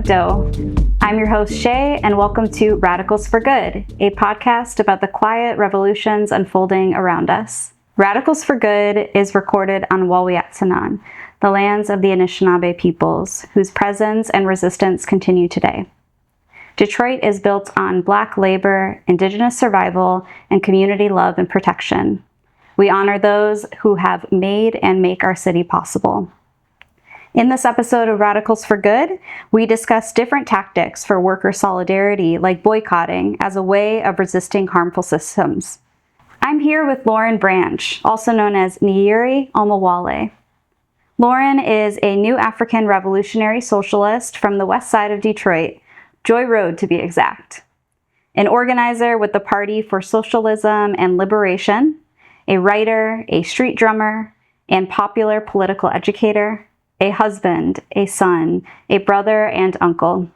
crypto. I'm your host, Shay, and welcome to Radicals for Good, a podcast about the quiet revolutions unfolding around us. Radicals for Good is recorded on Wawiyatsanan, the lands of the Anishinaabe peoples, whose presence and resistance continue today. Detroit is built on Black labor, Indigenous survival, and community love and protection. We honor those who have made and make our city possible. In this episode of Radicals for Good, we discuss different tactics for worker solidarity, like boycotting, as a way of resisting harmful systems. I'm here with Loren Branch, also known as Nyerere Omowale. Loren is a new Afrikan Revolutionary Socialist from the westside of Detroit, Joy Road to be exact. An organizer with the Party for Socialism and Liberation, a writer, a street drummer, and popular political educator, a husband, a son, a brother, and uncle.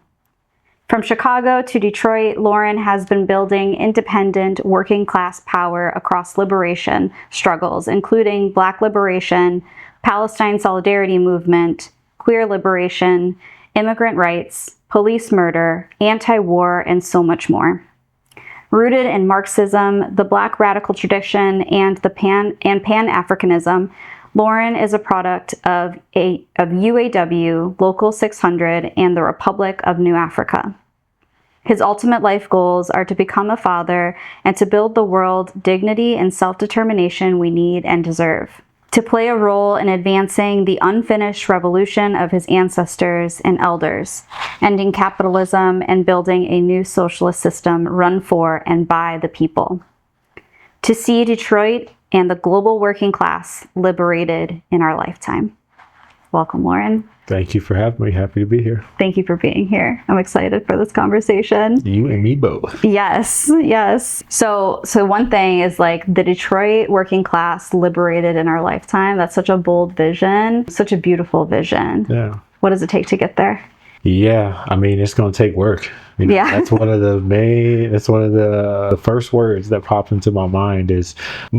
From Chicago to Detroit, Loren has been building independent working class power across liberation struggles, including Black liberation, Palestine Solidarity movement, queer liberation, immigrant rights, police murder, anti-war, and so much more. Rooted in Marxism, the Black radical tradition, and Pan-Africanism, Loren is a product of UAW Local 600 and the Republic of New Afrika. His ultimate life goals are to become a father and to build the world dignity and self-determination we need and deserve, to play a role in advancing the unfinished revolution of his ancestors and elders, ending capitalism and building a new socialist system run for and by the people, to see Detroit and the global working class liberated in our lifetime. Welcome, Loren. Thank you for having me. Happy to be here. Thank you for being here. I'm excited for this conversation. You and me both. Yes. So one thing is like the Detroit working class liberated in our lifetime. That's such a bold vision, such a beautiful vision. Yeah. What does it take to get there? Yeah, I mean, it's going to take work. Yeah. That's one of the first words that popped into my mind is,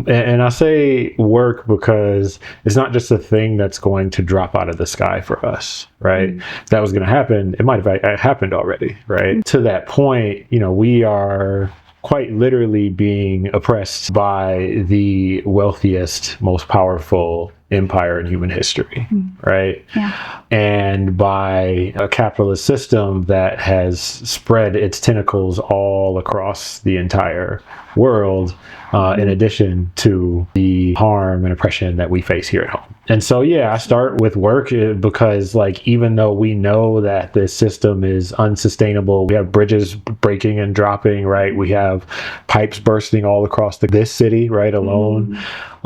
and I say work because it's not just a thing that's going to drop out of the sky for us, right? If that was going to happen, it might have happened already, right? To that point, we are quite literally being oppressed by the wealthiest, most powerful empire in human history, right? Yeah. And by a capitalist system that has spread its tentacles all across the entire world, in addition to the harm and oppression that we face here at home. And so, I start with work because, even though we know that this system is unsustainable, we have bridges breaking and dropping, right? We have pipes bursting all across this city, right, alone.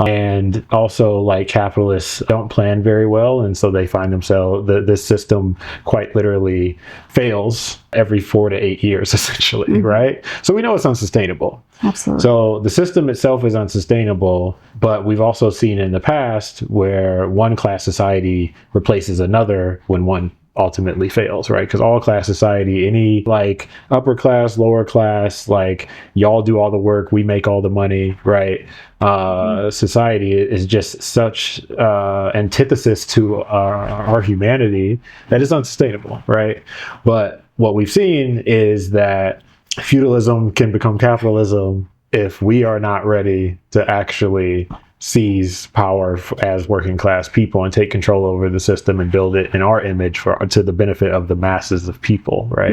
And also, capitalists don't plan very well. And so they find themselves, this system quite literally fails every 4 to 8 years, essentially, right? So we know it's unsustainable. Absolutely. So the system itself is unsustainable, but we've also seen in the past where one class society replaces another when one ultimately fails, right? Because all class society, any upper class, lower class, y'all do all the work, we make all the money, right? Society is just such antithesis to our humanity that is unsustainable, right? But what we've seen is that feudalism can become capitalism if we are not ready to actually seize power as working class people and take control over the system and build it in our image to the benefit of the masses of people, right?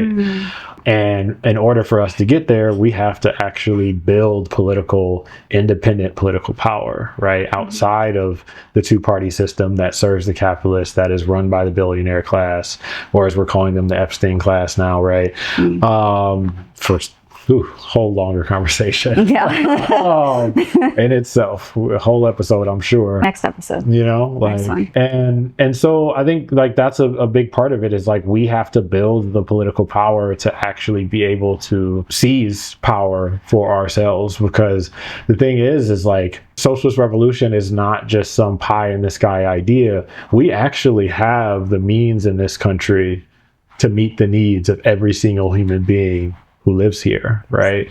And in order for us to get there, we have to actually build independent political power, right? Outside of the two-party system that serves the capitalists, that is run by the billionaire class, or as we're calling them, the Epstein class now, right? Whole longer conversation. Yeah. In itself, a whole episode, I'm sure. Next episode. Next one. And so I think that's a big part of it is we have to build the political power to actually be able to seize power for ourselves, because the thing is socialist revolution is not just some pie in the sky idea. We actually have the means in this country to meet the needs of every single human being who lives here, right?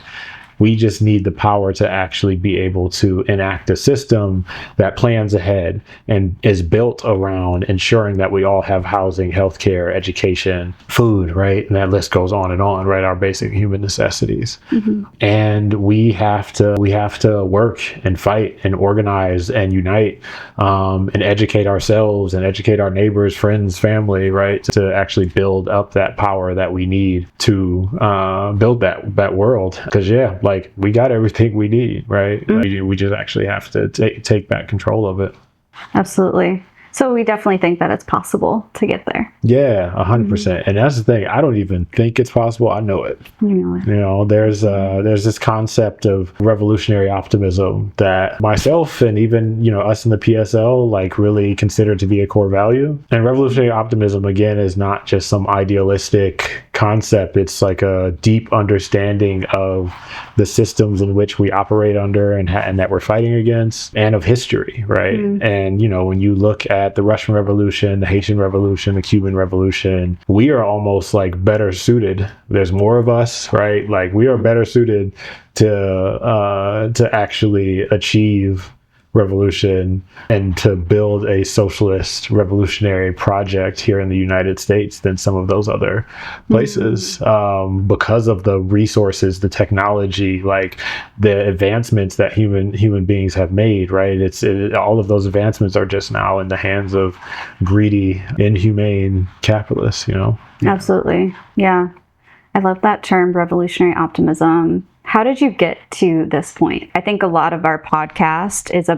We just need the power to actually be able to enact a system that plans ahead and is built around ensuring that we all have housing, healthcare, education, food, right? And that list goes on, right? Our basic human necessities. And we have to work and fight and organize and unite, and educate ourselves and educate our neighbors, friends, family, right? To actually build up that power that we need to build that world. Because like we got everything we need, right? We just actually have to take back control of it. Absolutely. So we definitely think that it's possible to get there. Yeah, 100%. And that's the thing. I don't even think it's possible. I know it. You know it. You know, there's this concept of revolutionary optimism that myself and even, us in the PSL like really consider to be a core value. And revolutionary optimism, again, is not just some idealistic concept. It's like a deep understanding of the systems in which we operate under and that we're fighting against, and of history, right? And, when you look at the Russian Revolution, the Haitian Revolution, the Cuban Revolution, we are almost like better suited. There's more of us, right? Like we are better suited to actually achieve revolution and to build a socialist revolutionary project here in the United States than some of those other places, because of the resources, the technology, like the advancements that human beings have made, right? All of those advancements are just now in the hands of greedy, inhumane capitalists, Absolutely. Yeah. I love that term, revolutionary optimism. How did you get to this point? I think a lot of our podcast is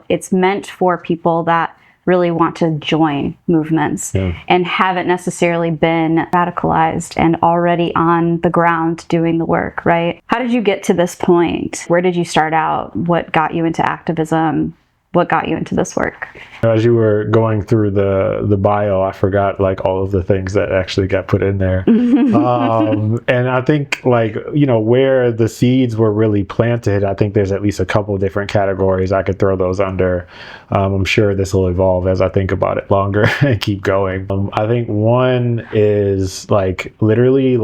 it's meant for people that really want to join movements and haven't necessarily been radicalized and already on the ground doing the work, right? How did you get to this point? Where did you start out? What got you into activism? What got you into this work? As you were going through the bio, I forgot like all of the things that actually got put in there. And I think where the seeds were really planted, I think there's at least a couple of different categories I could throw those under. I'm sure this will evolve as I think about it longer and keep going. I think one is literally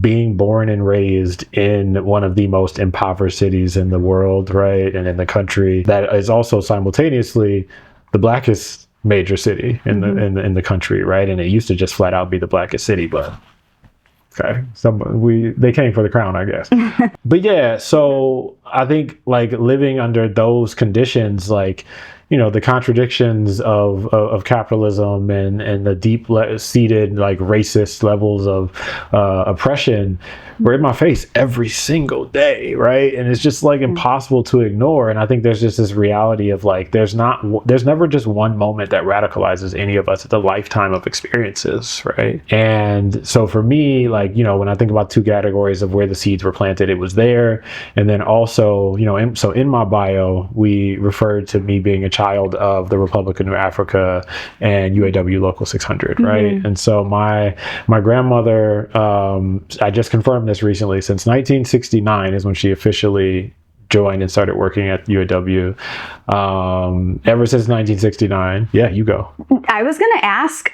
being born and raised in one of the most impoverished cities in the world, right? And in the country that is also simultaneously the blackest major city in the country, right? And it used to just flat out be the blackest city, but they came for the crown, I guess. But yeah, so I think living under those conditions, the contradictions of capitalism and the deep seated racist levels of oppression were in my face every single day, right? And it's just impossible to ignore. And I think there's just this reality of there's never just one moment that radicalizes any of us. It's a lifetime of experiences, right? And so for me, when I think about two categories of where the seeds were planted, it was there. And then also, so in my bio, we referred to me being a child of the Republic of New Afrika and UAW Local 600, right? And so my grandmother, I just confirmed this recently, since 1969 is when she officially joined and started working at UAW. Ever since 1969. Yeah, you go. I was going to ask,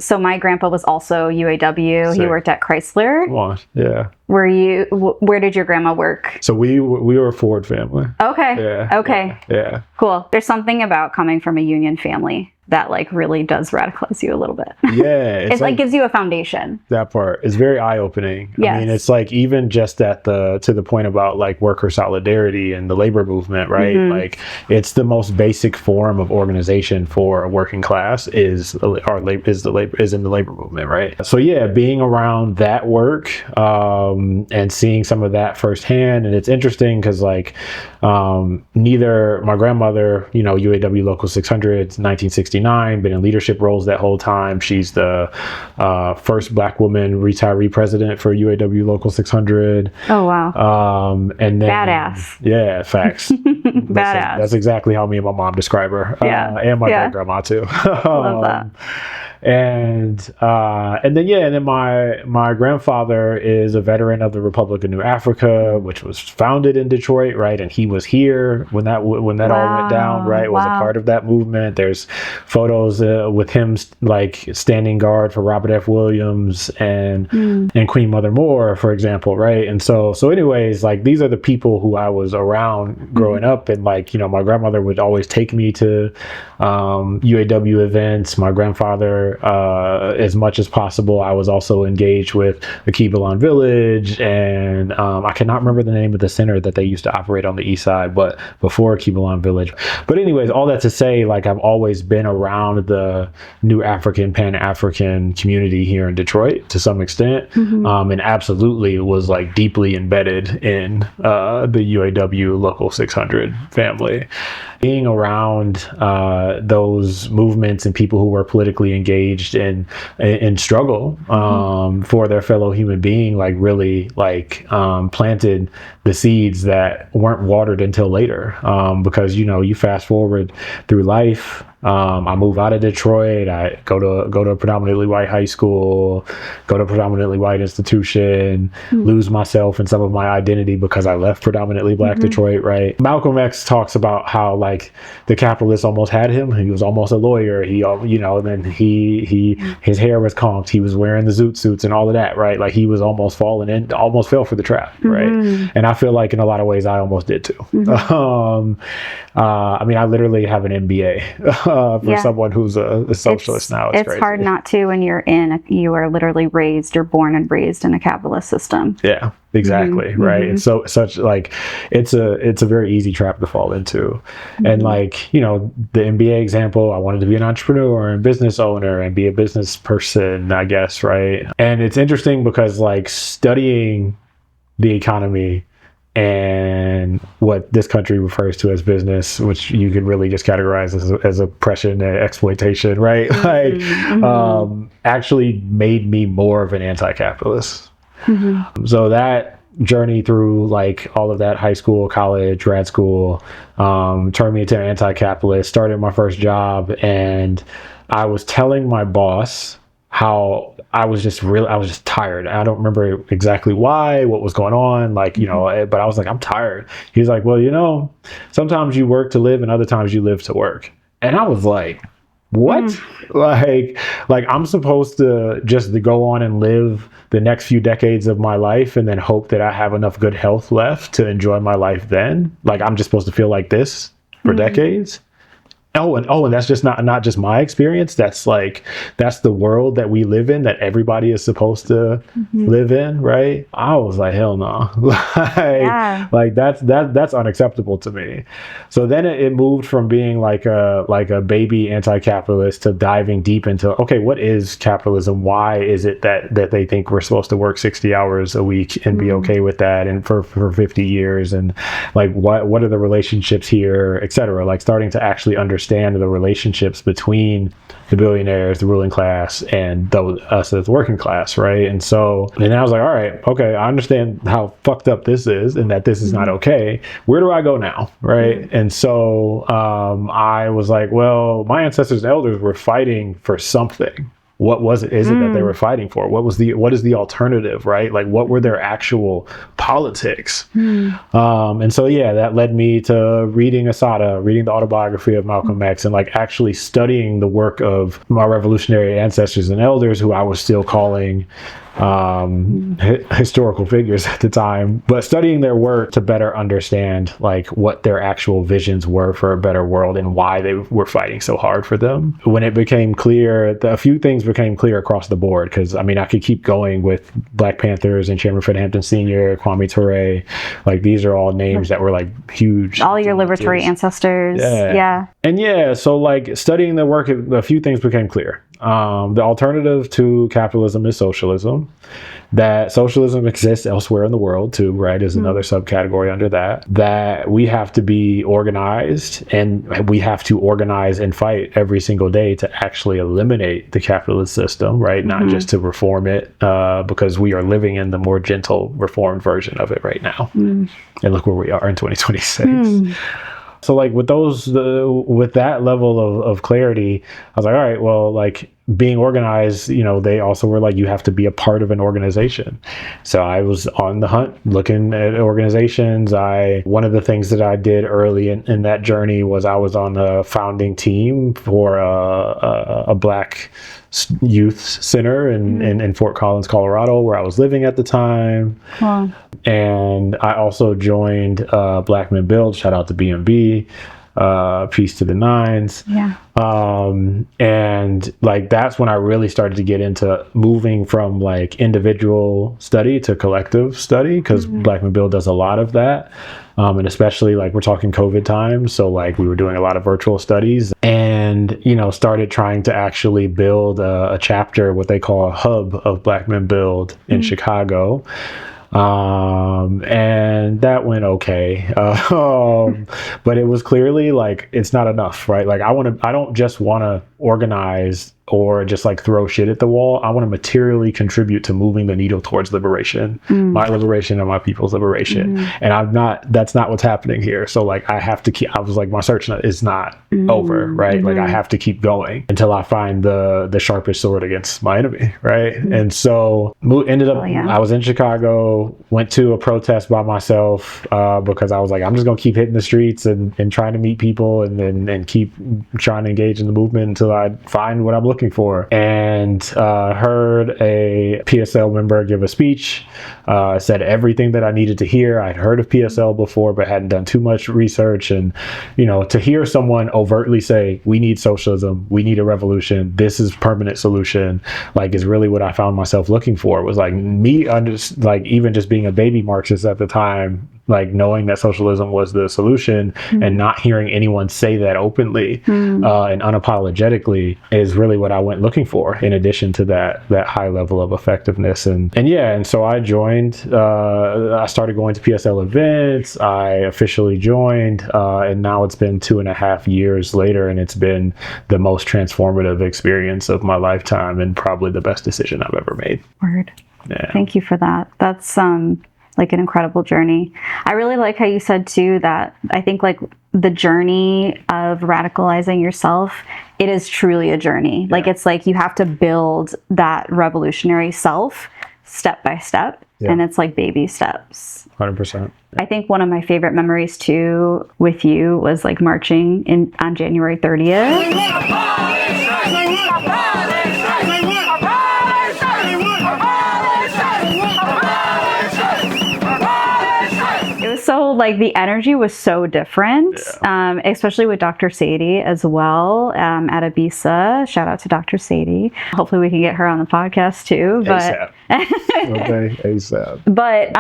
so my grandpa was also UAW. Sick. He worked at Chrysler. What? Yeah. Where did your grandma work? So we were a Ford family. Okay. Yeah. Okay. Yeah. Cool. There's something about coming from a union family that really does radicalize you a little bit. Yeah. It gives you a foundation. That part is very eye-opening. Yes. I mean, it's even just to the point about worker solidarity and the labor movement, right? It's the most basic form of organization for a working class is in the labor movement, right? So yeah, being around that work and seeing some of that firsthand, and it's interesting because neither my grandmother, UAW Local 600, 1969, been in leadership roles that whole time. She's the first Black woman retiree president for UAW Local 600. Oh wow! And then badass. Yeah, facts. Badass. That's exactly how me and my mom describe her. Yeah. And my great grandma too. Love that. And then my grandfather is a veteran of the Republic of New Afrika, which was founded in Detroit, right? And he was here when that all went down, right? Was a part of that movement. There's photos with him like standing guard for Robert F. Williams and Queen Mother Moore, for example, right? And so anyways, like these are the people who I was around growing up, and like, you know, my grandmother would always take me to UAW events. My grandfather, as much as possible, I was also engaged with achievable Village, and I cannot remember the name of the center that they used to operate on the east side, but before achievable Village. But anyways, all that to say, like I've always been around the New African, Pan-African community here in Detroit to some extent, and absolutely was like deeply embedded in the UAW Local 600 family. Being around those movements and people who were politically engaged in struggle for their fellow human being, like really like planted the seeds that weren't watered until later, because, you know, you fast forward through life. I move out of Detroit. I go to a predominantly white high school, go to a predominantly white institution, lose myself and some of my identity because I left predominantly black Detroit, right? Malcolm X talks about how like the capitalists almost had him. He was almost a lawyer. He, you know, and then his hair was combed. He was wearing the zoot suits and all of that, right? Like he was almost almost fell for the trap, right? And I feel like in a lot of ways I almost did too. I mean, I literally have an MBA. For someone who's a socialist now. It's crazy. Hard not to when you are literally you're born and raised in a capitalist system. Yeah, exactly. Right. And so it's a very easy trap to fall into. And like, you know, the MBA example, I wanted to be an entrepreneur and business owner and be a business person, I guess. Right. And it's interesting because like studying the economy and what this country refers to as business, which you can really just categorize as oppression and exploitation, right? Actually made me more of an anti-capitalist. So that journey through like all of that high school, college, grad school, turned me into an anti-capitalist, started my first job, and I was telling my boss how I was just tired. I don't remember exactly what was going on, like, you know, but I was like, I'm tired. He's like, well, you know, sometimes you work to live and other times you live to work. And I was like, what? Like I'm supposed to just go on and live the next few decades of my life and then hope that I have enough good health left to enjoy my life then? Like I'm just supposed to feel like this for decades? And that's just not just my experience. That's the world that we live in, that everybody is supposed to live in, right? I was like, hell no. Like that's unacceptable to me. So then it moved from being like a baby anti-capitalist to diving deep into, okay, what is capitalism? Why is it that they think we're supposed to work 60 hours a week and be okay with that and for 50 years? And like what are the relationships here, et cetera? Like starting to actually understand the relationships between the billionaires, the ruling class, and us as the working class, right? And then I was like, all right, okay, I understand how fucked up this is and that this is not okay. Where do I go now, right? And so I was like, well, my ancestors and elders were fighting for something. What was it that they were fighting for? What is the alternative, right? Like what were their actual politics? And so, that led me to reading Assata, reading the autobiography of Malcolm X, and like actually studying the work of my revolutionary ancestors and elders, who I was still calling historical figures at the time, but studying their work to better understand like what their actual visions were for a better world and why they were fighting so hard for them. When it became clear, a few things became clear across the board, because I mean I could keep going with Black Panthers and Chairman Fred Hampton Sr., Kwame Ture, like these are all names that were like huge. All your liberatory ancestors. And so like studying their work, a few things became clear. The alternative to capitalism is socialism. That socialism exists elsewhere in the world too, right? Is another subcategory under that. That we have to be organized, and we have to organize and fight every single day to actually eliminate the capitalist system, right? Not just to reform it, because we are living in the more gentle, reformed version of it right now. And look where we are in 2026. So like with that level of clarity, I was like, all right, well, like being organized, they also were like, you have to be a part of an organization. So I was on the hunt looking at organizations. One of the things that I did early in that journey was I was on the founding team for a Black youth center in Fort Collins, Colorado, where I was living at the time. Wow. And I also joined Black Men Build, shout out to BMB. Peace to the nines. Yeah. And like that's when I really started to get into moving from like individual study to collective study, because Black Men Build does a lot of that. And especially like we're talking COVID times, so like we were doing a lot of virtual studies, and started trying to actually build a chapter, what they call a hub of Black Men Build in Chicago. And that went okay. But it was clearly like, it's not enough, right? Like I don't just want to organize or just like throw shit at the wall. I want to materially contribute to moving the needle towards liberation, my liberation and my people's liberation. And that's not what's happening here. So like, I was like, my search is not over, right? Like I have to keep going until I find the sharpest sword against my enemy, right? And so ended up, I was in Chicago, went to a protest by myself, because I was like, I'm just going to keep hitting the streets and trying to meet people and keep trying to engage in the movement until I find what I'm looking for. And heard a PSL member give a speech, said everything that I needed to hear. I'd heard of PSL before, but hadn't done too much research. And, to hear someone overtly say, we need socialism, we need a revolution, this is permanent solution, like is really what I found myself looking for. It was like me, even just being a baby Marxist at the time, like knowing that socialism was the solution and not hearing anyone say that openly and unapologetically is really what I went looking for, in addition to that high level of effectiveness. And so I joined, I started going to PSL events, I officially joined, and now it's been 2.5 years later, and it's been the most transformative experience of my lifetime and probably the best decision I've ever made. Word. Yeah. Thank you for that. That's like an incredible journey. I really like how you said too that I think like the journey of radicalizing yourself, it is truly a journey. Yeah. Like it's like you have to build that revolutionary self step by step, and it's like baby steps. 100%. I think one of my favorite memories too with you was like marching on January 30th. So like the energy was so different, especially with Dr. Sadie as well at Abisa. Shout out to Dr. Sadie. Hopefully we can get her on the podcast too. But okay, ASAP. But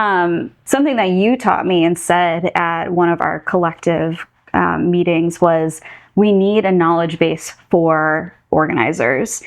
something that you taught me and said at one of our collective meetings was, we need a knowledge base for organizers.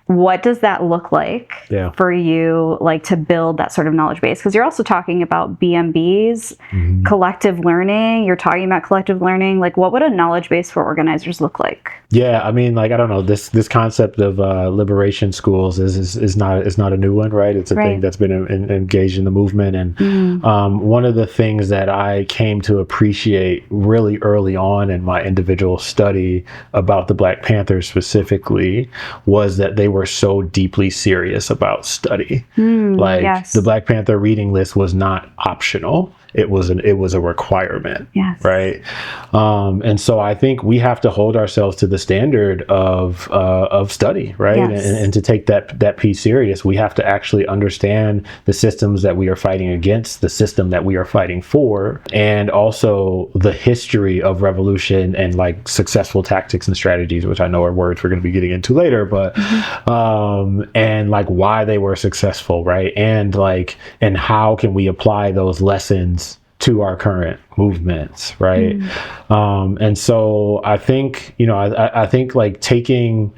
What does that look like for you, like to build that sort of knowledge base? Because you're also talking about BMBs, collective learning. You're talking about collective learning. Like, what would a knowledge base for organizers look like? Yeah, I mean, like, I don't know. This concept of liberation schools is not a new one, right? It's a thing that's been engaged in the movement. And one of the things that I came to appreciate really early on in my individual study about the Black Panthers specifically was that they were so deeply serious about study. The Black Panther reading list was not optional. It was a requirement, right? And so I think we have to hold ourselves to the standard of study, right? And to take that piece serious, we have to actually understand the systems that we are fighting against, the system that we are fighting for, and also the history of revolution and like successful tactics and strategies, which I know are words we're going to be getting into later, but and like why they were successful, right? And how can we apply those lessons to our current movements, right? And so I think, I think like taking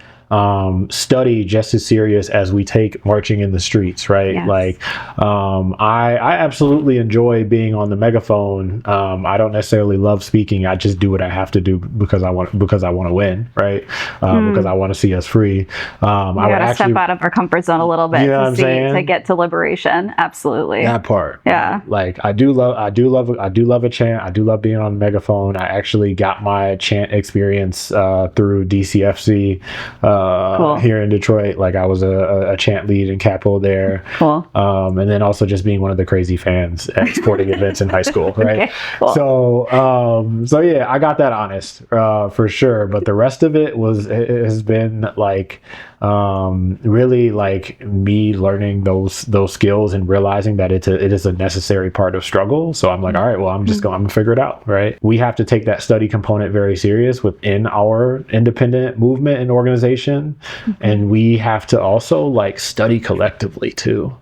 study just as serious as we take marching in the streets, right? Like I absolutely enjoy being on the megaphone. I don't necessarily love speaking. I just do what I have to do because I want to win, right? Because I want to see us free. We gotta step out of our comfort zone a little bit to get to liberation. Absolutely. That part. Yeah. Like I do love a chant. I do love being on the megaphone. I actually got my chant experience through DCFC Cool. here in Detroit. Like I was a chant lead and capo there. Cool. And then also just being one of the crazy fans at sporting events in high school, right? Okay, cool. So yeah, I got that honest for sure. But the rest of it has been like really like me learning those skills and realizing that it is a necessary part of struggle. So I'm like, all right, well, I'm gonna figure it out, right? We have to take that study component very serious within our independent movement and organization, and we have to also like study collectively too,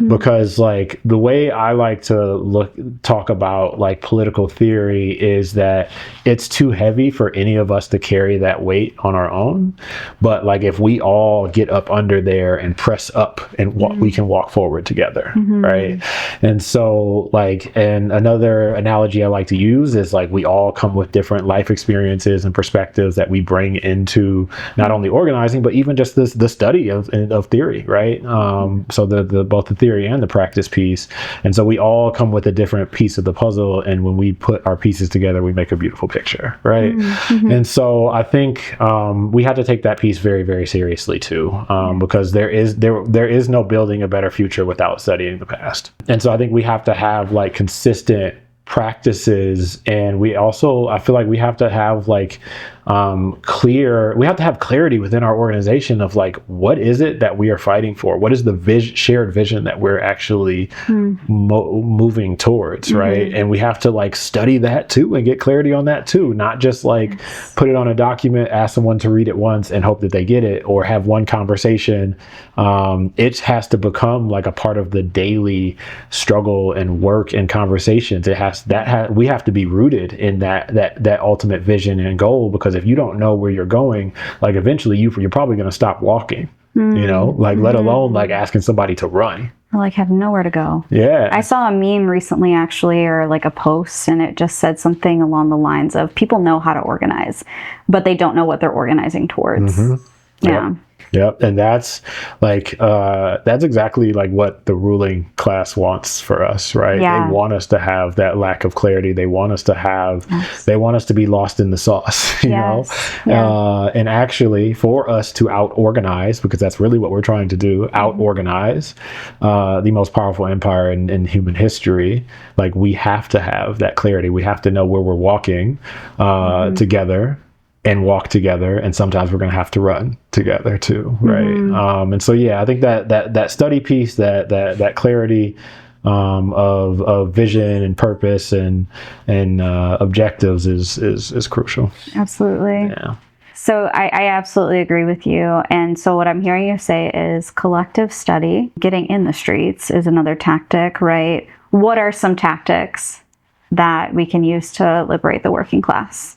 because like the way I like to talk about like political theory is that it's too heavy for any of us to carry that weight on our own, but like if we all get up under there and press up and we can walk forward together, right? And so like, and another analogy I like to use is like we all come with different life experiences and perspectives that we bring into not only organizing but even just the study of theory, right? So the both the theory and the practice piece, and so we all come with a different piece of the puzzle, and when we put our pieces together we make a beautiful picture, right? And so I think we have to take that piece very, very seriously too, because there is no building a better future without studying the past. And so I think we have to have like consistent practices, and I feel like we have to have like we have to have clarity within our organization of like, what is it that we are fighting for? What is the shared vision that we're actually moving towards, right? And we have to like study that too and get clarity on that too, not just like put it on a document, ask someone to read it once and hope that they get it, or have one conversation. It has to become like a part of the daily struggle and work and conversations. We have to be rooted in that ultimate vision and goal, because if you don't know where you're going, like eventually you're probably going to stop walking, like let alone like asking somebody to run. Or like have nowhere to go. Yeah. I saw a meme recently actually, or like a post, and it just said something along the lines of people know how to organize, but they don't know what they're organizing towards. Yeah. Yep. And that's like, that's exactly like what the ruling class wants for us, right? Yeah. They want us to have that lack of clarity. They want us to be lost in the sauce, you know? Yeah. And actually for us to out-organize, because that's really what we're trying to do, out-organize the most powerful empire in human history, like we have to have that clarity. We have to know where we're walking together, and walk together, and sometimes we're going to have to run together too, right? And so yeah, I think that study piece, that clarity of vision and purpose and objectives is crucial. Absolutely. Yeah. So I absolutely agree with you. And so what I'm hearing you say is collective study, getting in the streets is another tactic, right? What are some tactics that we can use to liberate the working class?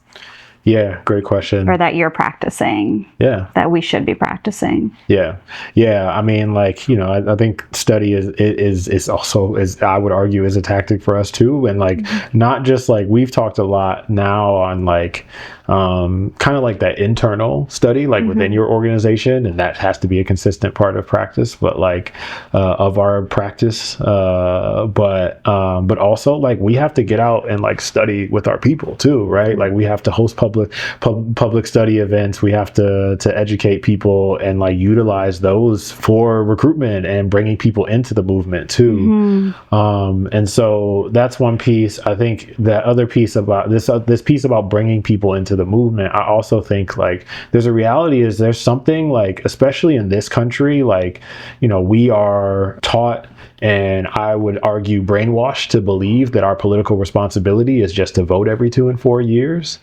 Yeah, great question. Or that you're practicing. Yeah. That we should be practicing. Yeah. I mean, like, I think study is also, I would argue, is a tactic for us too. And like, not just like, we've talked a lot now on like, kind of like that internal study, like within your organization, and that has to be a consistent part of practice, but like, of our practice, but also like we have to get out and like study with our people too, right? Like we have to host public study events. We have to educate people and like utilize those for recruitment and bringing people into the movement too. And so that's one piece. I think the other piece about this piece about bringing people into the movement, I also think like there's a reality is there's something like, especially in this country, like, we are taught, and I would argue brainwashed, to believe that our political responsibility is just to vote every 2 and 4 years.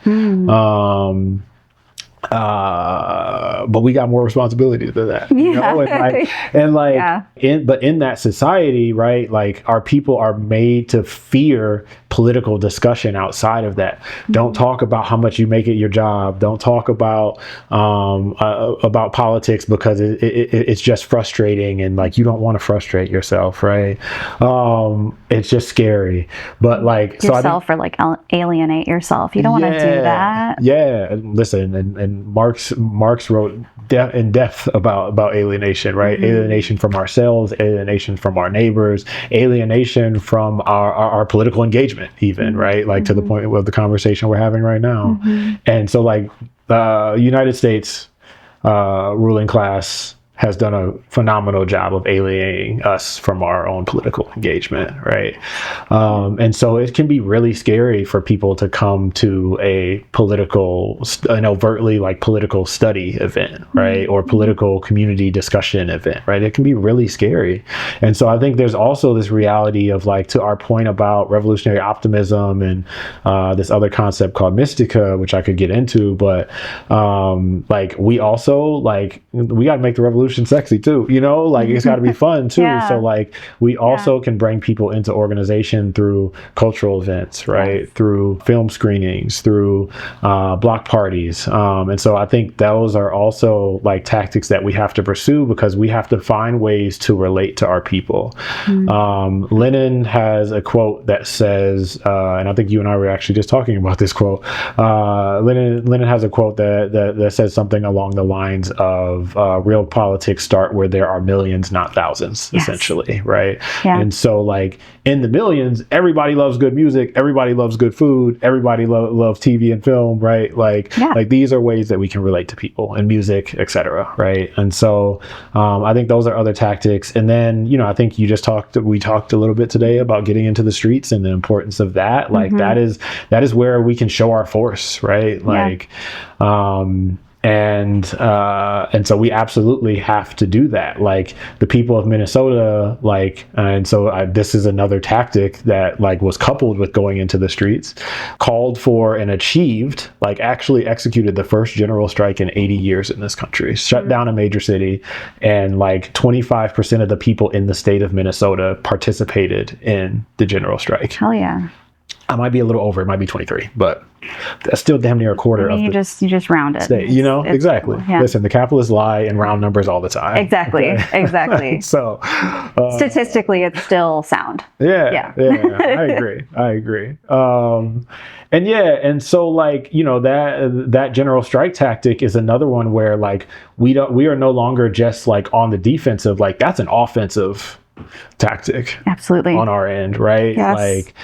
But we got more responsibility than that, but in that society, right, like our people are made to fear political discussion outside of that. Don't talk about how much you make at your job. Don't talk about politics, because it's just frustrating, and like you don't want to frustrate yourself, right? It's just scary. But like yourself, or like alienate yourself. You don't want to do that. Yeah, listen, and Marx wrote in depth about alienation, right? Alienation from ourselves, alienation from our neighbors, alienation from our political engagement, even, right? Like to the point of the conversation we're having right now. And so like United States, ruling class has done a phenomenal job of alienating us from our own political engagement, right? And so it can be really scary for people to come to a political, an overtly like political study event, right? Or political community discussion event, right? It can be really scary. And so I think there's also this reality of like, to our point about revolutionary optimism and this other concept called mystica, which I could get into, but like we also like, we got to make the revolution sexy too, you know, like it's got to be fun too. Yeah. So like we also can bring people into organization through cultural events, right? Yes. Through film screenings, through block parties. And so I think those are also like tactics that we have to pursue because we have to find ways to relate to our people. Lenin has a quote that says, and I think you and I were actually just talking about this quote. Lenin has a quote that says something along the lines of real politics start where there are millions, not thousands, yes. essentially, right? Yeah. And so like in the millions, everybody loves good music, everybody loves good food, everybody loves TV and film, right? Like, like these are ways that we can relate to people and music, etc., right? And so I think those are other tactics. And then, you know, I think we talked a little bit today about getting into the streets and the importance of that. Like that is where we can show our force, right? Like, and so we absolutely have to do that. Like the people of Minnesota, like, and so this is another tactic that like was coupled with going into the streets, called for and achieved, like actually executed the first general strike in 80 years in this country, shut down a major city, and like 25% of the people in the state of Minnesota participated in the general strike. Hell yeah. I might be a little over, it might be 23, but that's still damn near a quarter of you just round it. State, you know, exactly. Cool. Yeah. Listen, the capitalists lie in round numbers all the time. Exactly, okay? Exactly. So statistically, it's still sound. Yeah. I agree. And so like, you know, that general strike tactic is another one where like we are no longer just like on the defensive, like that's an offensive tactic. Absolutely. On our end, right? Yes. Like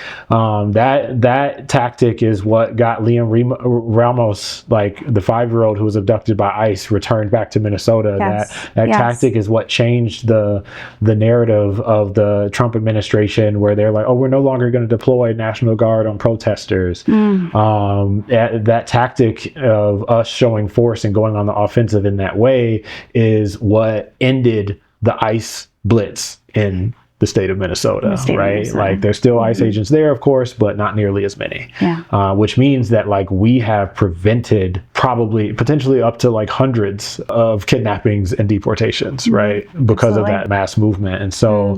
that tactic is what got Liam Ramos, like the 5-year-old who was abducted by ICE, returned back to Minnesota. Yes. That tactic is what changed the narrative of the Trump administration, where they're like, oh, we're no longer going to deploy National Guard on protesters. That tactic of us showing force and going on the offensive in that way is what ended the ICE blitz in the state of Minnesota, right? Like there's still ICE agents there, of course, but not nearly as many. Which means that like we have prevented potentially up to like hundreds of kidnappings and deportations, right? Because of that mass movement. And so,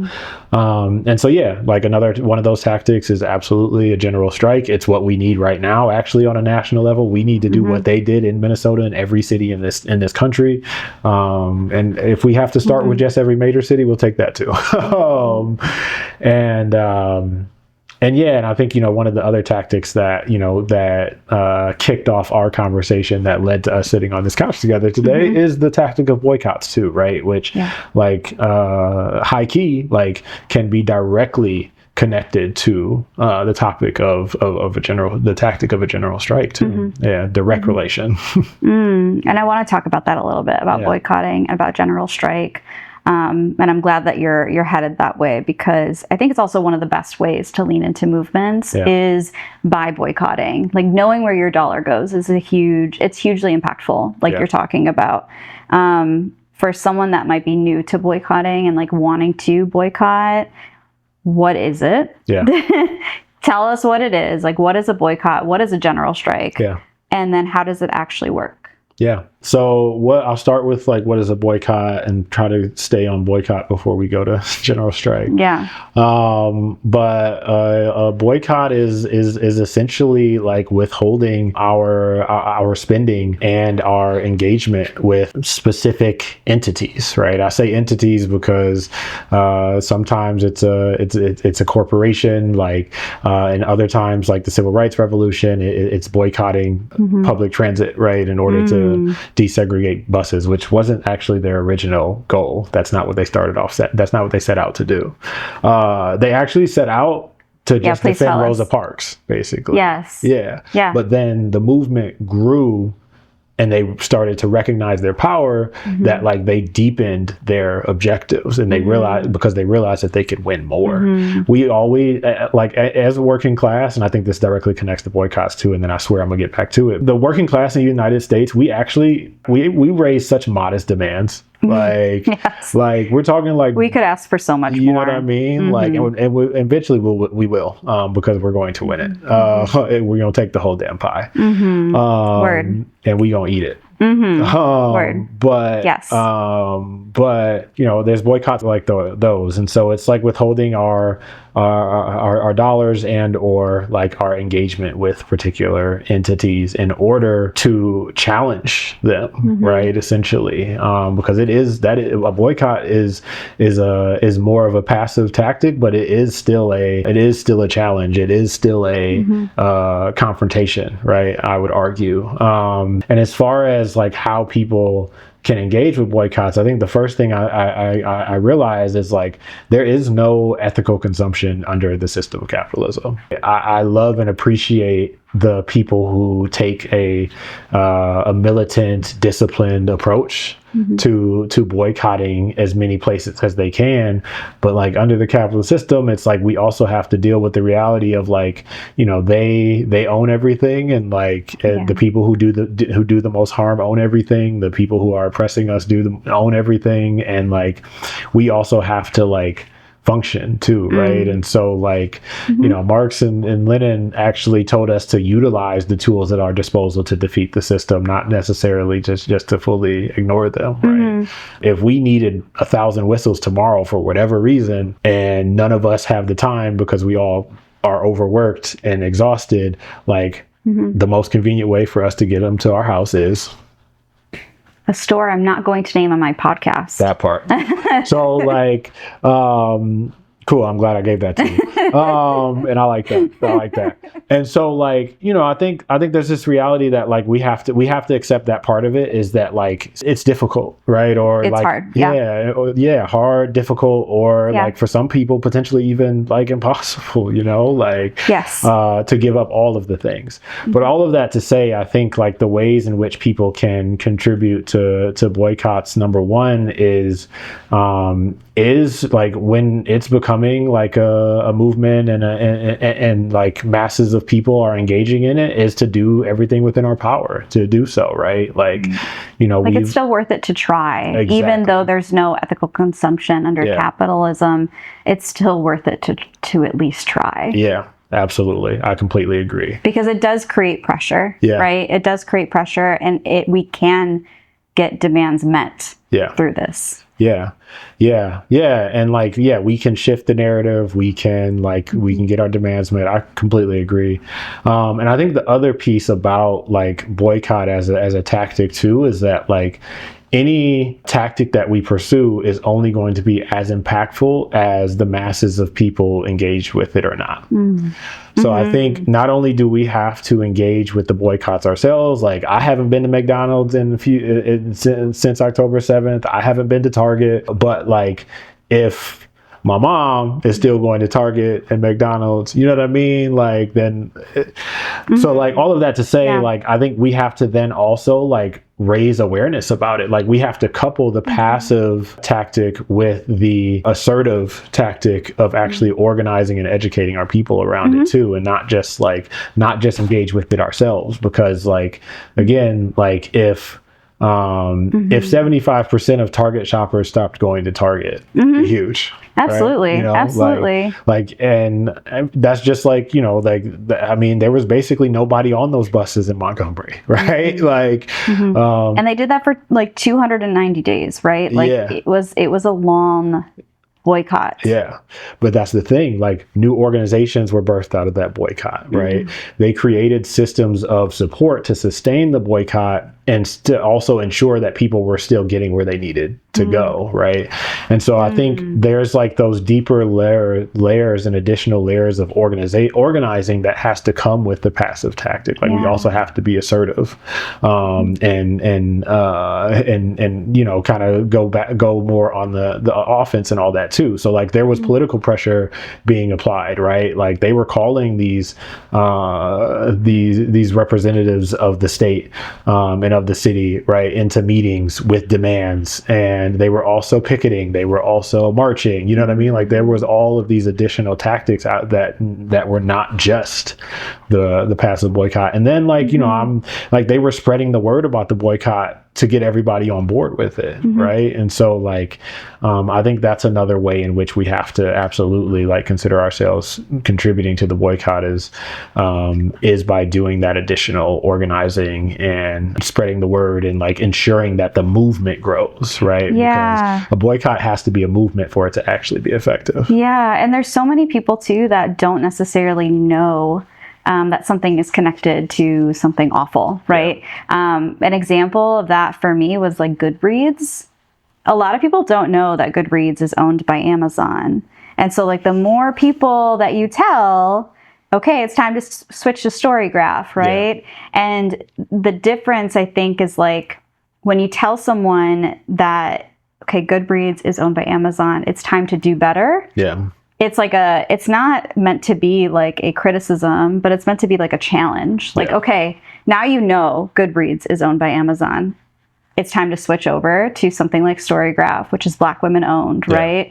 yeah, like another one of those tactics is absolutely a general strike. It's what we need right now. Actually, on a national level, we need to do what they did in Minnesota and every city in this country. And if we have to start with just every major city, we'll take that too. And I think, you know, one of the other tactics that, you know, that kicked off our conversation that led to us sitting on this couch together today is the tactic of boycotts too, right? Which like high key, like can be directly connected to the topic of the tactic of a general strike too. Direct relation. And I want to talk about that a little bit, about boycotting, about general strike. And I'm glad that you're headed that way, because I think it's also one of the best ways to lean into movements is by boycotting. Like knowing where your dollar goes is it's hugely impactful, like you're talking about. For someone that might be new to boycotting and like wanting to boycott, what is it? Tell us what it is. Like, what is a boycott? What is a general strike? And then how does it actually work? So I'll start with like what is a boycott and try to stay on boycott before we go to general strike. But a boycott is essentially like withholding our spending and our engagement with specific entities, right? I say entities because sometimes it's a corporation, like and other times like the Civil Rights Revolution, it's boycotting public transit, right, in order to desegregate buses, which wasn't actually their original goal. That's not what they started off. That's not what they set out to do. They actually set out to just defend Rosa Parks, basically. But then the movement grew and they started to recognize their power, that like they deepened their objectives, and they realized, because they realized that they could win more. We always, like as a working class, and I think this directly connects to boycotts too, and then I swear I'm gonna get back to it. The working class in the United States, we raise such modest demands. Like, like we're talking like we could ask for so much more. You know what I mean? Like, and eventually we will, because we're going to win it. We're gonna take the whole damn pie. Word. And we gonna eat it. Word. But yes. But you know, there's boycotts like those, and so it's like withholding our dollars and or like our engagement with particular entities in order to challenge them, right? Essentially, because a boycott is more of a passive tactic, but it is still a challenge. It is still a confrontation, right? I would argue. And as far as like how people can engage with boycotts, I think the first thing I realized is like there is no ethical consumption under the system of capitalism. I love and appreciate the people who take a militant, disciplined approach to boycotting as many places as they can, but like under the capitalist system, it's like we also have to deal with the reality of like, you know, they own everything, and like the people who do the most harm own everything. The people who are oppressing us own everything, and like we also have to like function too, right? And so like, you know, Marx and Lenin actually told us to utilize the tools at our disposal to defeat the system, not necessarily just to fully ignore them, right? If we needed 1,000 whistles tomorrow for whatever reason, and none of us have the time because we all are overworked and exhausted, like the most convenient way for us to get them to our house is a store I'm not going to name on my podcast. That part. So like, cool. I'm glad I gave that to you. And I like that. And so like, you know, I think there's this reality that like we have to accept that part of it is that like it's difficult, right? Or it's like hard. Hard, difficult, or like for some people potentially even like impossible, you know, like to give up all of the things. But all of that to say, I think like the ways in which people can contribute to boycotts, number one is like when it's becoming like a movement and like masses of people are engaging in it, is to do everything within our power to do so, right? Like, you know, like it's still worth it to try, even though there's no ethical consumption under capitalism. It's still worth it to at least try. Yeah. Absolutely. I completely agree. Because it does create pressure, right? It does create pressure, and we can get demands met through this. And like, we can shift the narrative. We can get our demands met. I completely agree. And I think the other piece about like boycott as a tactic too, is that like any tactic that we pursue is only going to be as impactful as the masses of people engage with it or not. So I think not only do we have to engage with the boycotts ourselves, like I haven't been to McDonald's since October 7th. I haven't been to Target, but like if my mom is still going to Target and McDonald's, you know what I mean? Like then, so like all of that to say, like, I think we have to then also like raise awareness about it. Like we have to couple the passive tactic with the assertive tactic of actually organizing and educating our people around it too, and not just engage with it ourselves. Because like, again, like if 75% of Target shoppers stopped going to Target, huge. Absolutely. Right? You know, absolutely. And that's just like, you know, like, I mean, there was basically nobody on those buses in Montgomery, right? Like, and they did that for like 290 days, right? Like it was a long boycott. Yeah. But that's the thing, like new organizations were birthed out of that boycott, right? They created systems of support to sustain the boycott and to also ensure that people were still getting where they needed to go, right? And so I think there's like those deeper layers and additional layers of organizing that has to come with the passive tactic. Like we also have to be assertive, and you know, kind of go more on the offense and all that too. So like there was political pressure being applied, right? Like they were calling these representatives of the state and of the city, right, into meetings with demands, and they were also picketing, they were also marching, you know what I mean? Like there was all of these additional tactics out that were not just the passive boycott. And then like, you know, I'm like, they were spreading the word about the boycott to get everybody on board with it, right? And so like, I think that's another way in which we have to absolutely like consider ourselves contributing to the boycott is by doing that additional organizing and spreading the word and like ensuring that the movement grows, right? Yeah. Because a boycott has to be a movement for it to actually be effective. Yeah, and there's so many people too that don't necessarily know that something is connected to something awful, right? Yeah. An example of that for me was like Goodreads. A lot of people don't know that Goodreads is owned by Amazon. And so like the more people that you tell, okay, it's time to switch to StoryGraph, right? Yeah. And the difference I think is like when you tell someone that, okay, Goodreads is owned by Amazon, it's time to do better. Yeah. It's like it's not meant to be like a criticism, but it's meant to be like a challenge. Like, okay, now you know Goodreads is owned by Amazon. It's time to switch over to something like StoryGraph, which is Black women owned, right?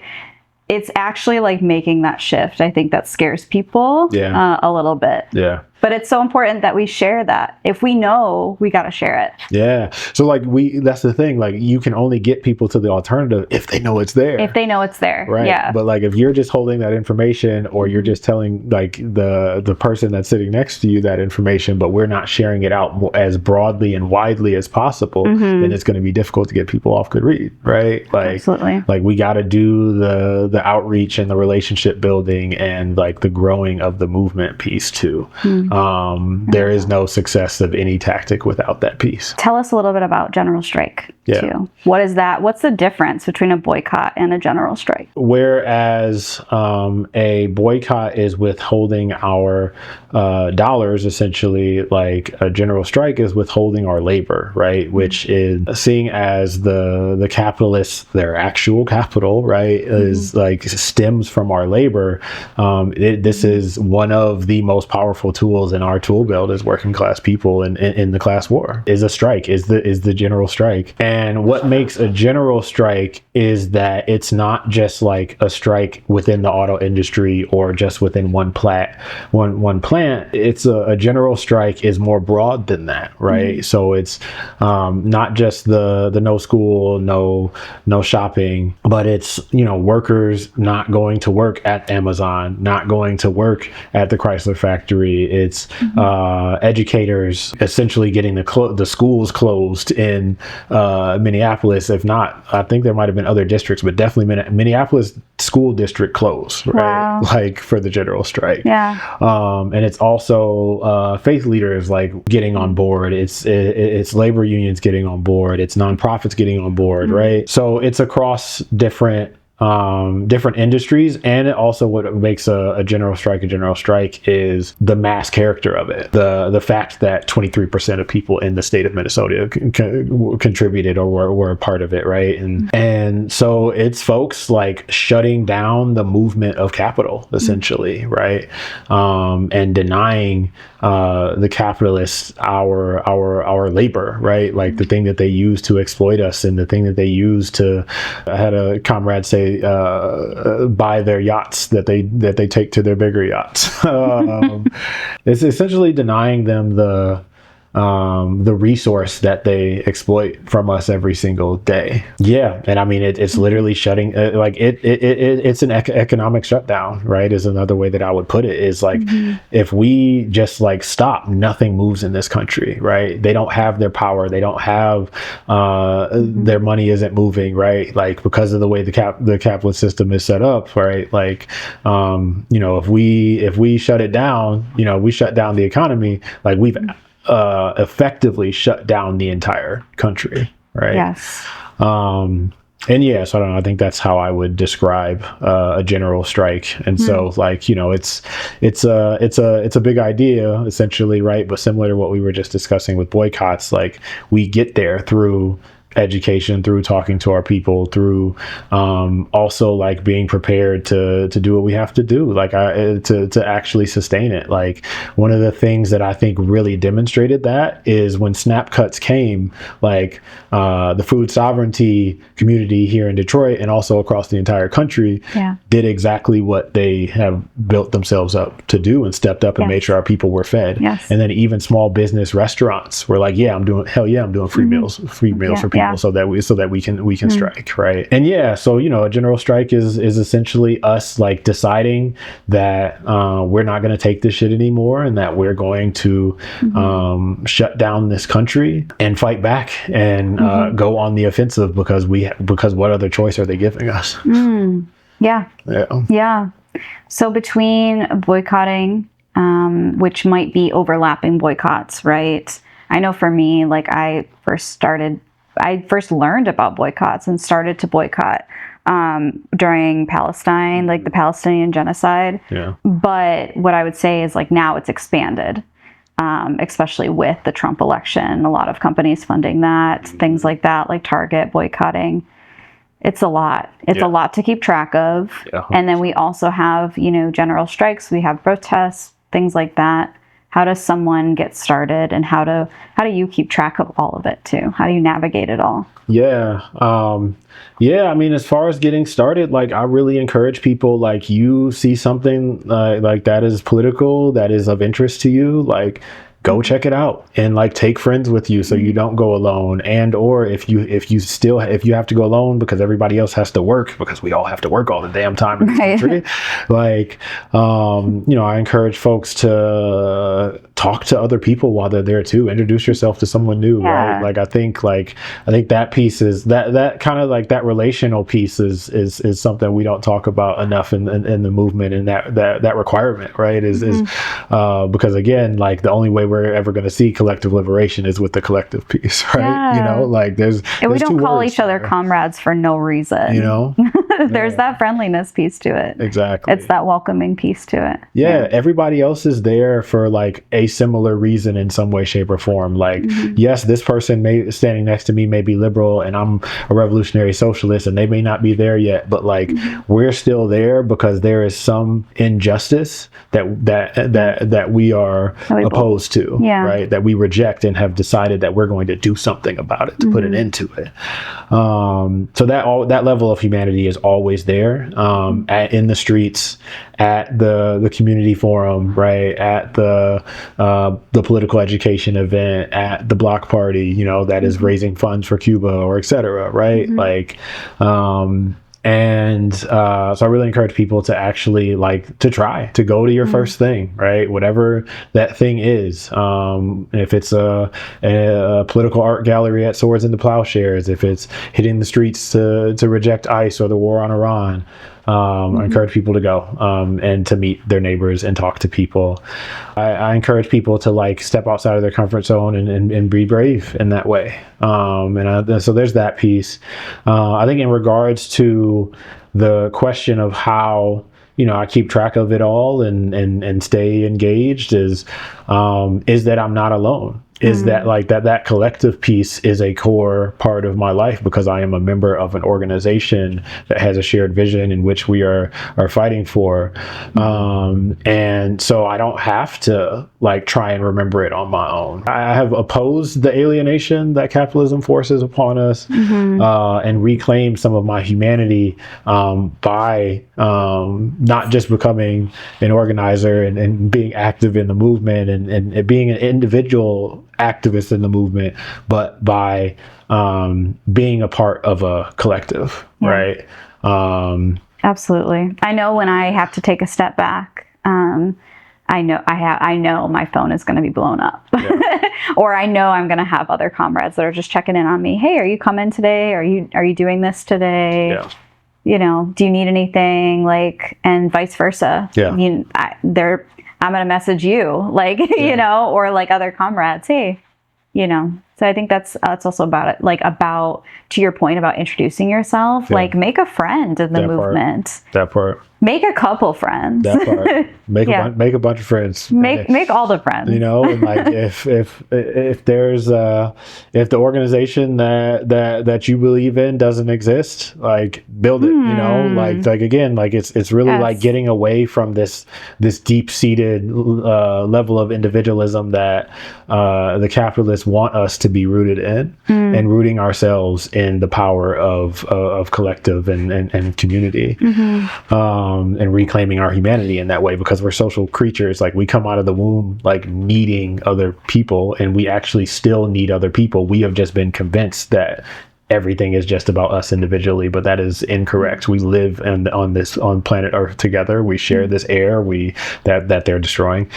It's actually like making that shift. I think that scares people a little bit. Yeah. But it's so important that we share that. If we know, we got to share it. Yeah. So like that's the thing, like you can only get people to the alternative if they know it's there. If they know it's there. Right. Yeah. But like if you're just holding that information or you're just telling like the person that's sitting next to you that information, but we're not sharing it out as broadly and widely as possible, then it's going to be difficult to get people off Goodreads, right? Like, absolutely. Like we got to do the outreach and the relationship building and like the growing of the movement piece too. There is no success of any tactic without that piece. Tell us a little bit about general strike too. What is that? What's the difference between a boycott and a general strike? Whereas a boycott is withholding our dollars, essentially, like a general strike is withholding our labor, right? Which is seeing as the capitalists, their actual capital, right, is like stems from our labor. This is one of the most powerful tools in our tool belt as working class people in the class war is a strike, is the general strike. And what makes a general strike is that it's not just like a strike within the auto industry or just within one plant. It's a general strike is more broad than that, right? So it's not just the no school, no shopping, but it's, you know, workers not going to work at Amazon, not going to work at the Chrysler factory. It's educators essentially getting the schools closed in Minneapolis. If not, I think there might have been other districts, but definitely Minneapolis school district closed, right? Wow. Like for the general strike. Yeah. And it's also faith leaders like getting on board. It's labor unions getting on board. It's nonprofits getting on board, right? So it's across different industries, and it also what makes a general strike is the mass character of it, the fact that 23% of people in the state of Minnesota contributed or were a part of it, right? And so it's folks like shutting down the movement of capital, essentially, right? And denying the capitalists our labor, right? Like the thing that they use to exploit us and the thing that they use to. I had a comrade say, buy their yachts that they take to their bigger yachts. It's essentially denying them the resource that they exploit from us every single day. Yeah, and I mean it's literally shutting. It's an economic shutdown, right? Is another way that I would put it. Is like if we just like stop, nothing moves in this country, right? They don't have their power. They don't have their money isn't moving, right? Like because of the way the capitalist system is set up, right? Like you know, if we shut it down, you know, we shut down the economy. Like we've effectively shut down the entire country, right? Yes. And yeah, so I don't know. I think that's how I would describe a general strike. And so, like, you know, it's a big idea, essentially, right? But similar to what we were just discussing with boycotts, like we get there through education, through talking to our people, through also like being prepared to do what we have to do, like to actually sustain it. Like one of the things that I think really demonstrated that is when SNAP cuts came, like the food sovereignty community here in Detroit and also across the entire country did exactly what they have built themselves up to do and stepped up and made sure our people were fed. And then even small business restaurants were like, I'm doing free meals for people so that we can strike, right? And so a general strike is essentially us like deciding that we're not going to take this shit anymore, and that we're going to shut down this country and fight back and go on the offensive because what other choice are they giving us? So between boycotting, which might be overlapping boycotts, right? I know for me, like I first learned about boycotts and started to boycott during Palestine, like the Palestinian genocide. But what I would say is like now it's expanded, especially with the Trump election, a lot of companies funding that, things like that, like Target boycotting. It's a lot. It's a lot to keep track of. And then we also have, general strikes, we have protests, things like that. How does someone get started, and how do you keep track of all of it too? How do you navigate it all? I mean, as far as getting started, like I really encourage people, like you see something like that is political, that is of interest to you, like go check it out and like take friends with you so you don't go alone. And or if you have to go alone because everybody else has to work, because we all have to work all the damn time in this country, like I encourage folks to talk to other people while they're there too. Introduce yourself to someone new, right? Like I think that piece is that kind of like that relational piece is something we don't talk about enough in the movement, and that requirement, right, is because again, like the only way we're ever going to see collective liberation is with the collective piece, right? Like there's we don't call each other comrades for no reason, there's that friendliness piece to it. Exactly. It's that welcoming piece to it. Everybody else is there for like a similar reason in some way, shape, or form. Like yes, this person standing next to me may be liberal and I'm a revolutionary socialist, and they may not be there yet, but like we're still there because there is some injustice that we are opposed to, right? That we reject and have decided that we're going to do something about it to put an end to it. So that level of humanity is always there, in the streets, at the community forum, right? At the political education event, at the block party, that is raising funds for Cuba or et cetera, right? Like, so I really encourage people to actually like to try to go to your first thing, right? Whatever that thing is. If it's a political art gallery at Swords into Plowshares, if it's hitting the streets to reject ICE or the war on Iran, I encourage people to go and to meet their neighbors and talk to people. I encourage people to like step outside of their comfort zone and be brave in that way. So there's that piece. I think in regards to the question of how I keep track of it all and stay engaged is that I'm not alone. Is that like that collective piece is a core part of my life because I am a member of an organization that has a shared vision in which we are fighting for. And so I don't have to like try and remember it on my own. I have opposed the alienation that capitalism forces upon us, and reclaimed some of my humanity by not just becoming an organizer and being active in the movement and being an individual activist in the movement, but by being a part of a collective, right? Absolutely. I know when I have to take a step back, I know my phone is going to be blown up, or I know I'm going to have other comrades that are just checking in on me. Hey, are you coming today? Are you doing this today? Do you need anything? Like, and vice versa. I'm going to message you, like, or like other comrades, hey, So I think that's also about it. Like, about, to your point about introducing yourself, like, make a friend in the movement. That part. Make a couple friends. That part. Make a bunch of friends. Make all the friends. You know, and like if there's if the organization that you believe in doesn't exist, like, build it. You know, like again, like it's really like getting away from this deep seated level of individualism that the capitalists want us to be rooted in, and rooting ourselves in the power of collective and community. And reclaiming our humanity in that way, because we're social creatures. Like, we come out of the womb like needing other people, and we actually still need other people. We have just been convinced that everything is just about us individually, but that is incorrect. We live on planet Earth together. We share this air that they're destroying.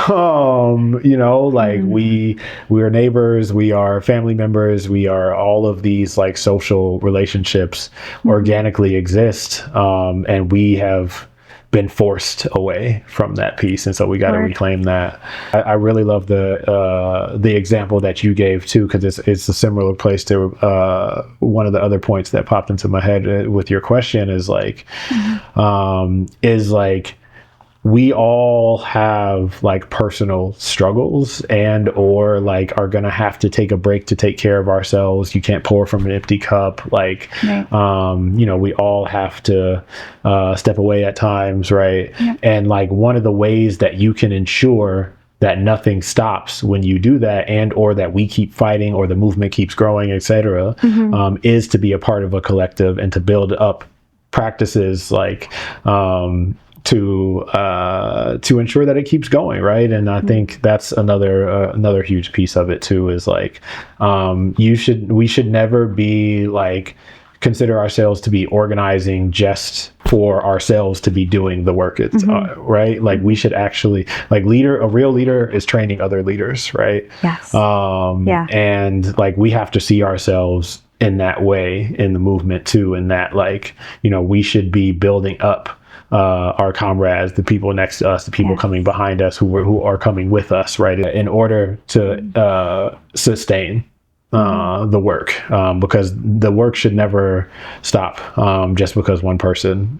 You know, like we are neighbors, we are family members, we are all of these like social relationships organically exist, and we have been forced away from that piece, and so we got to reclaim that. I really love the example that you gave too, because it's a similar place to one of the other points that popped into my head with your question is like we all have like personal struggles and or like are gonna have to take a break to take care of ourselves. You can't pour from an empty cup. Like, you know, we all have to step away at times, right? Yep. And like one of the ways that you can ensure that nothing stops when you do that, and or that we keep fighting or the movement keeps growing, etc., is to be a part of a collective and to build up practices like to ensure that it keeps going, right? And I think that's another huge piece of it too, is like we should never be like consider ourselves to be organizing just for ourselves to be doing the work. It's right. Like we should actually like a real leader is training other leaders, right? Yes. And like we have to see ourselves in that way in the movement too, and that like, you know, we should be building up our comrades, the people next to us, the people coming behind us who are coming with us, right, in order to sustain the work, because the work should never stop just because one person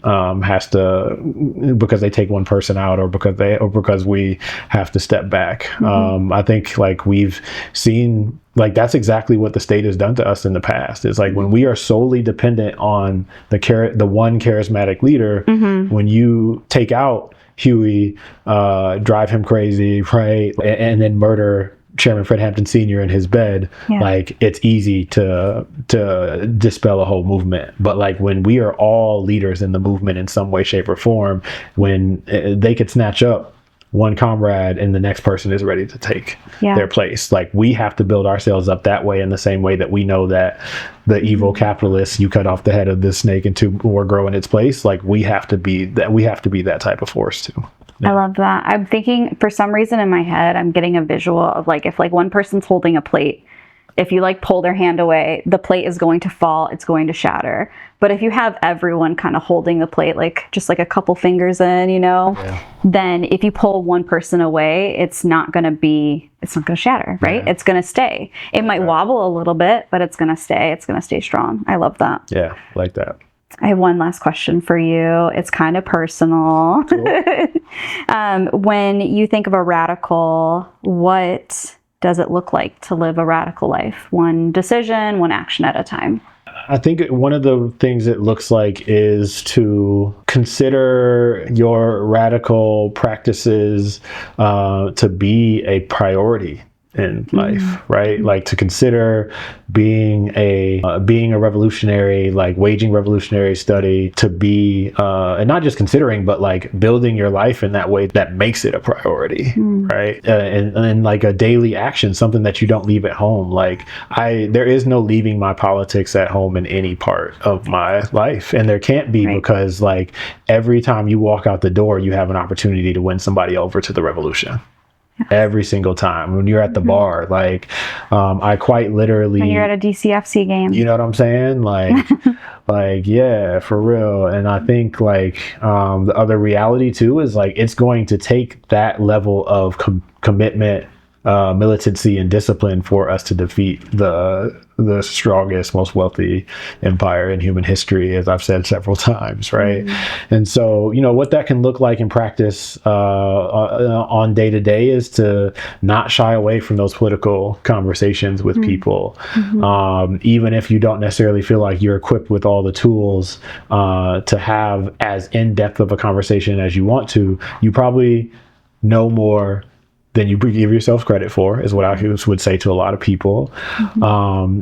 because they take one person out, or because we have to step back. I think like we've seen like that's exactly what the state has done to us in the past. It's like when we are solely dependent on the one charismatic leader, when you take out Huey, drive him crazy, right, and then murder Chairman Fred Hampton Sr. in his bed, like it's easy to dispel a whole movement. But like when we are all leaders in the movement in some way, shape, or form, when they could snatch up one comrade and the next person is ready to take their place. Like we have to build ourselves up that way, in the same way that we know that the evil capitalists, you cut off the head of this snake and two more grow in its place. Like we have to be that type of force too. I love that. I'm thinking, for some reason in my head, I'm getting a visual of like, if like one person's holding a plate, if you like pull their hand away, the plate is going to fall, it's going to shatter. But if you have everyone kind of holding the plate, like just like a couple fingers in, you know, then if you pull one person away, it's not going to shatter, right? It's going to stay. It might wobble a little bit, but it's going to stay. It's going to stay strong. I love that. Yeah, like that. I have one last question for you. It's kind of personal. Cool. When you think of a radical, what does it look like to live a radical life? One decision, one action at a time. I think one of the things it looks like is to consider your radical practices to be a priority in life, right? Like to consider being a revolutionary, like waging revolutionary study, to be and not just considering, but like building your life in that way that makes it a priority, right? And like a daily action, something that you don't leave at home. Like there is no leaving my politics at home in any part of my life, and there can't be, because like every time you walk out the door, you have an opportunity to win somebody over to the revolution. Every single time when you're at the bar, like I quite literally, when you're at a DCFC game, you know what I'm saying? Like like yeah, for real. And I think like the other reality too is like it's going to take that level of commitment, militancy and discipline for us to defeat the strongest, most wealthy empire in human history, as I've said several times, right? And so, what that can look like in practice on day to day is to not shy away from those political conversations with people, even if you don't necessarily feel like you're equipped with all the tools to have as in-depth of a conversation as you want to. You probably know more than you give yourself credit for, is what I would say to a lot of people.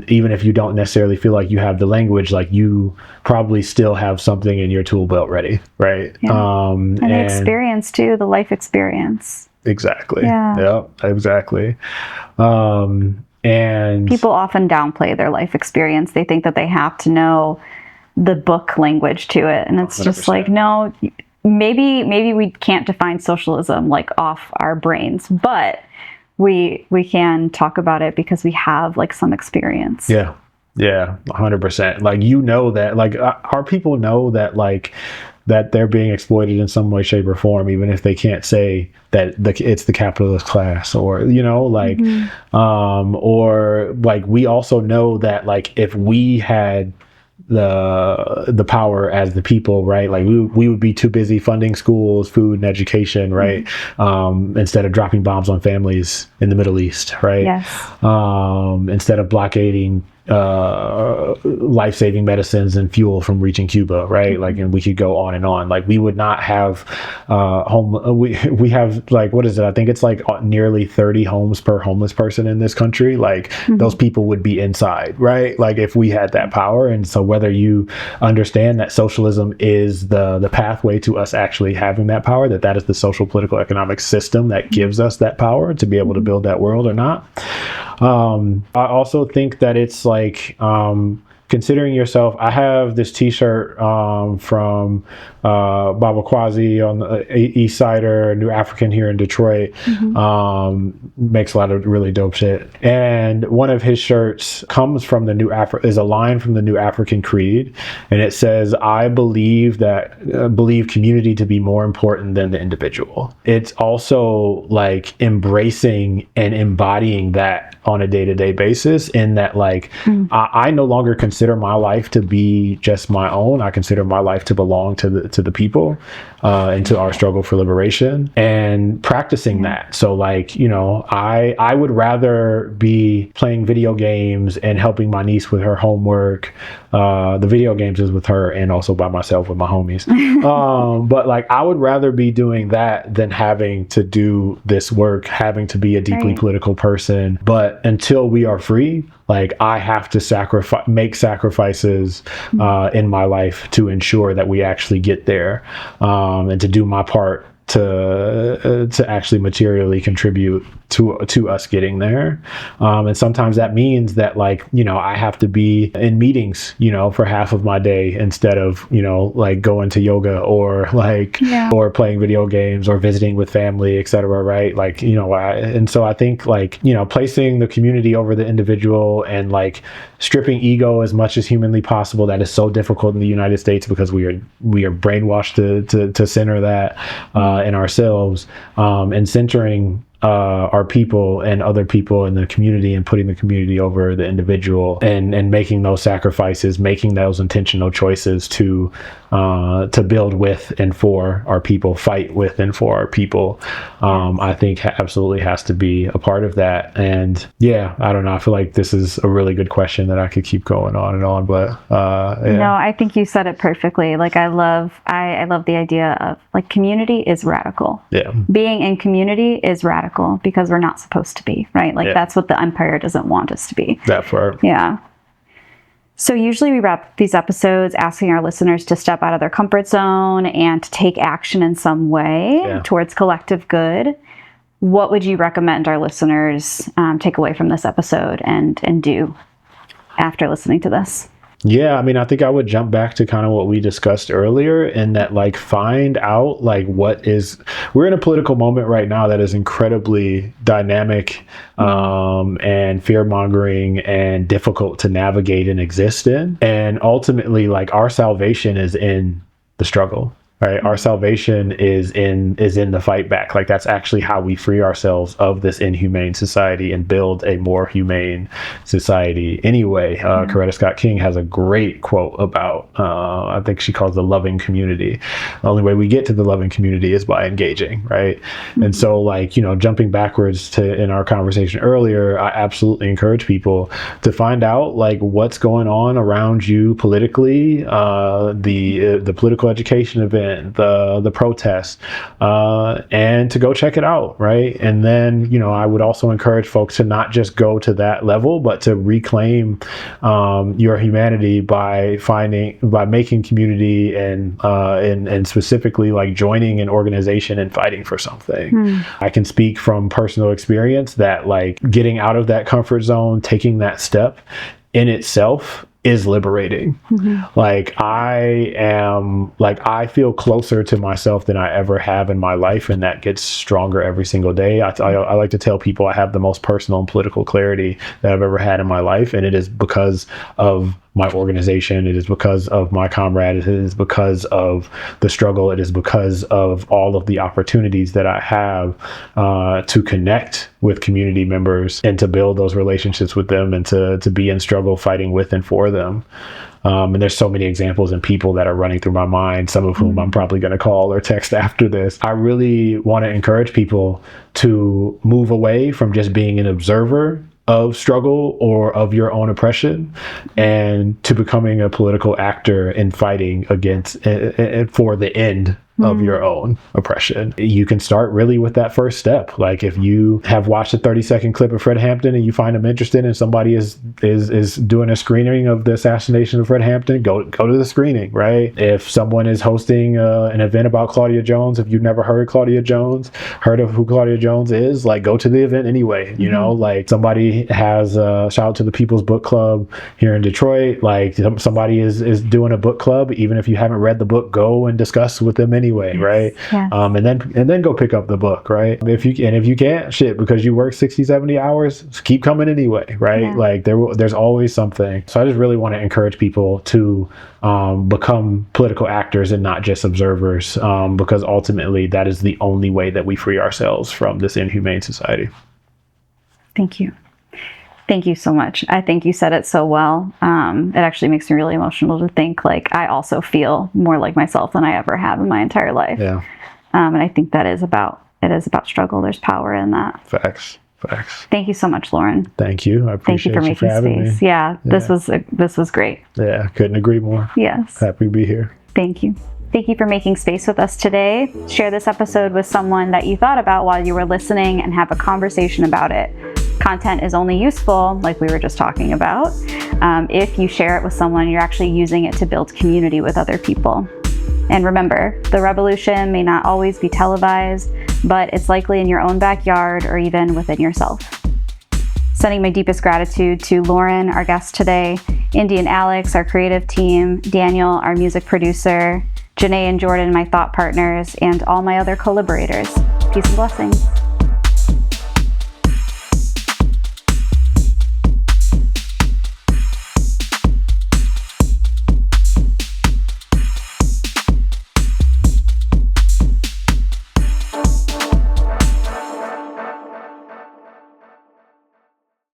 Even if you don't necessarily feel like you have the language, like you probably still have something in your tool belt ready, right? Yeah. And the experience too, the life experience. Exactly. Yeah, exactly. And people often downplay their life experience. They think that they have to know the book language to it. And it's 100%. Just like, no, maybe we can't define socialism like off our brains, but we can talk about it because we have like some experience. Yeah, 100%. Like, that, like, our people know that, like, that they're being exploited in some way, shape, or form, even if they can't say that it's the capitalist class, or or like, we also know that, like, if we had the power as the people, right, like we would be too busy funding schools, food, and education, right, instead of dropping bombs on families in the Middle East, right? Yes. Instead of blockading life-saving medicines and fuel from reaching Cuba, right? Like, and we could go on and on. Like, we would not have we have, like, what is it? I think it's like nearly 30 homes per homeless person in this country. Like, those people would be inside, right? Like, if we had that power. And so whether you understand that socialism is the pathway to us actually having that power, that is the social, political, economic system that gives us that power to be able to build that world or not. I also think that it's like, considering yourself. I have this t-shirt from Baba Kwazi on the East Sider, New African here in Detroit. Makes a lot of really dope shit. And one of his shirts comes from is a line from the New African Creed. And it says, I believe community to be more important than the individual. It's also like embracing and embodying that on a day-to-day basis, in that, like, I no longer consider my life to be just my own. I consider my life to belong to the people, and to our struggle for liberation, and practicing that. So, like, I would rather be playing video games and helping my niece with her homework. The video games is with her, and also by myself with my homies. But, like, I would rather be doing that than having to do this work, having to be a deeply political person. But until we are free, like, I have to make sacrifices in my life to ensure that we actually get there, and to do my part to actually materially contribute to us getting there. And sometimes that means that, like, I have to be in meetings, for half of my day, instead of, like, going to yoga, or like, or playing video games, or visiting with family, etc. Right? Like, and so I think, like, placing the community over the individual, and, like, stripping ego as much as humanly possible. That is so difficult in the United States, because we are brainwashed to center that in ourselves, and centering our people and other people in the community, and putting the community over the individual, and making those sacrifices, making those intentional choices to build with and for our people, fight with and for our people. I think absolutely has to be a part of that. And I don't know. I feel like this is a really good question that I could keep going on and on, but No, I think you said it perfectly. Like, I love the idea of, like, community is radical. Yeah. Being in community is radical, because we're not supposed to be, right? Like, that's what the empire doesn't want us to be. That part. Yeah. So usually we wrap these episodes asking our listeners to step out of their comfort zone and to take action in some way towards collective good. What would you recommend our listeners take away from this episode and do after listening to this? Yeah, I mean, I think I would jump back to kind of what we discussed earlier, and that, like, find out, like, we're in a political moment right now that is incredibly dynamic, and fear-mongering, and difficult to navigate and exist in. And ultimately, like, our salvation is in the struggle, right? Our salvation is in the fight back. Like, that's actually how we free ourselves of this inhumane society and build a more humane society. Anyway, Coretta Scott King has a great quote about, I think she calls the loving community. The only way we get to the loving community is by engaging, right? And so, like, jumping backwards to in our conversation earlier, I absolutely encourage people to find out like what's going on around you politically, the political education event, the protests, and to go check it out, right? And then, I would also encourage folks to not just go to that level, but to reclaim your humanity by making community and specifically like joining an organization and fighting for something. I can speak from personal experience that like getting out of that comfort zone, taking that step in itself is liberating. Like I feel closer to myself than I ever have in my life, and that gets stronger every single day. I like to tell people I have the most personal and political clarity that I've ever had in my life, and it is because of my organization. It is because of my comrades. It is because of the struggle. It is because of all of the opportunities that I have to connect with community members and to build those relationships with them and to be in struggle fighting with and for them. And there's so many examples and people that are running through my mind, some of whom I'm probably going to call or text after this. I really want to encourage people to move away from just being an observer of struggle or of your own oppression and to becoming a political actor in fighting against and for the end of your own oppression. You can start really with that first step. Like if you have watched a 30-second clip of Fred Hampton and you find him interested and somebody is doing a screening of the assassination of Fred Hampton, go to the screening, right? If someone is hosting an event about Claudia Jones, if you've never heard heard of who Claudia Jones is, like go to the event anyway. Like somebody has shout out to the People's Book Club here in Detroit. Like somebody is doing a book club. Even if you haven't read the book, go and discuss with them anyway, right? Yes. And then go pick up the book, right? If you can't, because you work 60-70 hours, keep coming anyway, right? Yeah. Like there's always something. So I just really want to encourage people to become political actors and not just observers, because ultimately that is the only way that we free ourselves from this inhumane society. Thank you. Thank you so much. I think you said it so well. It actually makes me really emotional to think like I also feel more like myself than I ever have in my entire life. Yeah. And I think it is about struggle. There's power in that. Facts. Thank you so much, Loren. Thank you. I appreciate Thank you for making space. Yeah, this was great. Yeah, couldn't agree more. Yes. Happy to be here. Thank you. Thank you for making space with us today. Share this episode with someone that you thought about while you were listening and have a conversation about it. Content is only useful, like we were just talking about, if you share it with someone, you're actually using it to build community with other people. And remember, the revolution may not always be televised, but it's likely in your own backyard or even within yourself. Sending my deepest gratitude to Loren, our guest today, Indy and Alex, our creative team, Daniel, our music producer, Janae and Jordan, my thought partners, and all my other collaborators. Peace and blessings.